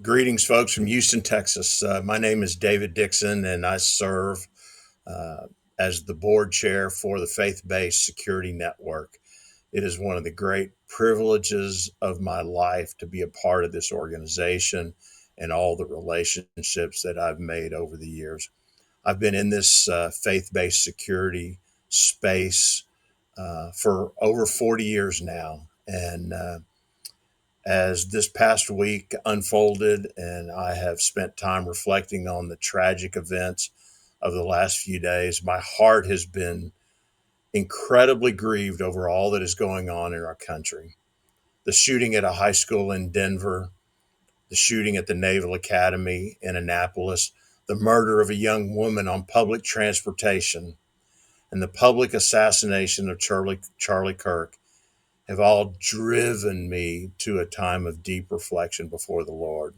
Greetings, folks from Houston, Texas. My name is David Dixon, and I serve uh, as the board chair for the Faith Based Security Network. It is one of the great privileges of my life to be a part of this organization and all the relationships that I've made over the years. I've been in this faith based security space for over 40 years now. And as this past week unfolded, and I have spent time reflecting on the tragic events of the last few days, my heart has been incredibly grieved over all that is going on in our country. The shooting at a high school in Denver, the shooting at the Naval Academy in Annapolis, the murder of a young woman on public transportation, and the public assassination of Charlie Kirk have all driven me to a time of deep reflection before the Lord.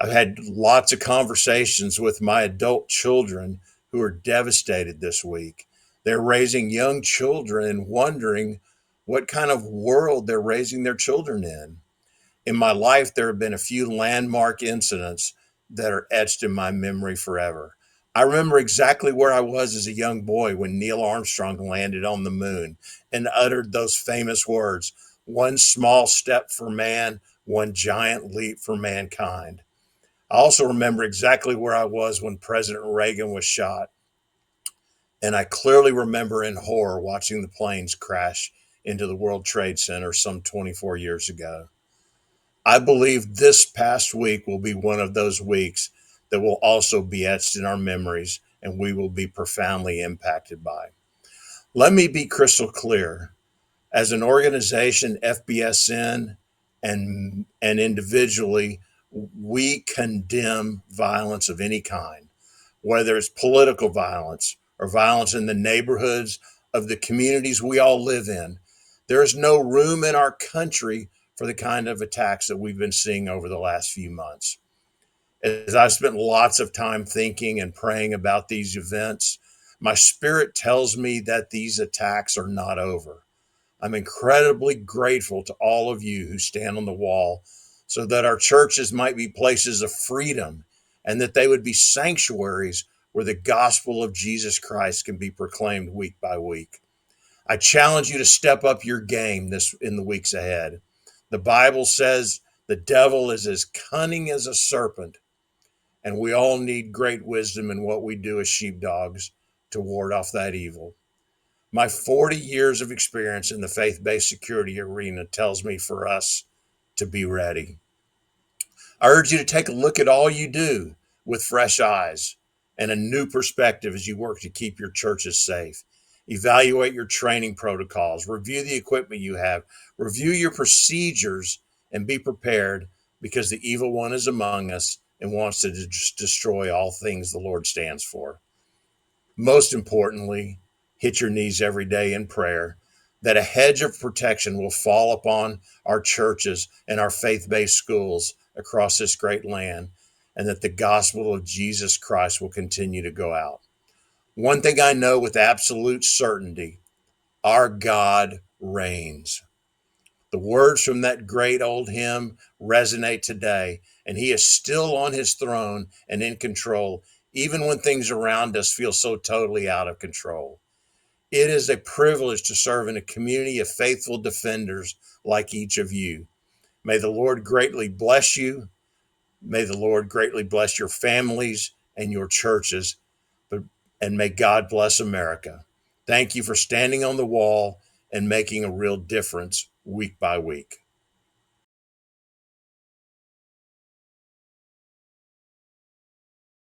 I've had lots of conversations with my adult children who are devastated this week. They're raising young children and wondering what kind of world they're raising their children in. In my life, there have been a few landmark incidents that are etched in my memory forever. I remember exactly where I was as a young boy when Neil Armstrong landed on the moon and uttered those famous words, one small step for man, one giant leap for mankind. I also remember exactly where I was when President Reagan was shot. And I clearly remember in horror watching the planes crash into the World Trade Center some 24 years ago. I believe this past week will be one of those weeks that will also be etched in our memories and we will be profoundly impacted by. Let me be crystal clear. As an organization, FBSN and individually, we condemn violence of any kind, whether it's political violence or violence in the neighborhoods of the communities we all live in. There is no room in our country for the kind of attacks that we've been seeing over the last few months. As I've spent lots of time thinking and praying about these events, my spirit tells me that these attacks are not over. I'm incredibly grateful to all of you who stand on the wall so that our churches might be places of freedom and that they would be sanctuaries where the gospel of Jesus Christ can be proclaimed week by week. I challenge you to step up your game this in the weeks ahead. The Bible says the devil is as cunning as a serpent, and we all need great wisdom in what we do as sheepdogs to ward off that evil. My 40 years of experience in the faith based security arena tells me for us to be ready. I urge you to take a look at all you do with fresh eyes and a new perspective as you work to keep your churches safe. Evaluate your training protocols, review the equipment you have, review your procedures, and be prepared because the evil one is among us and wants to destroy all things the Lord stands for. Most importantly, hit your knees every day in prayer that a hedge of protection will fall upon our churches and our faith based schools across this great land, and that the gospel of Jesus Christ will continue to go out. One thing I know with absolute certainty, our God reigns. The words from that great old hymn resonate today, and he is still on his throne and in control, even when things around us feel so totally out of control. It is a privilege to serve in a community of faithful defenders like each of you. May the Lord greatly bless you. May the Lord greatly bless your families and your churches, and may God bless America. Thank you for standing on the wall and making a real difference week by week.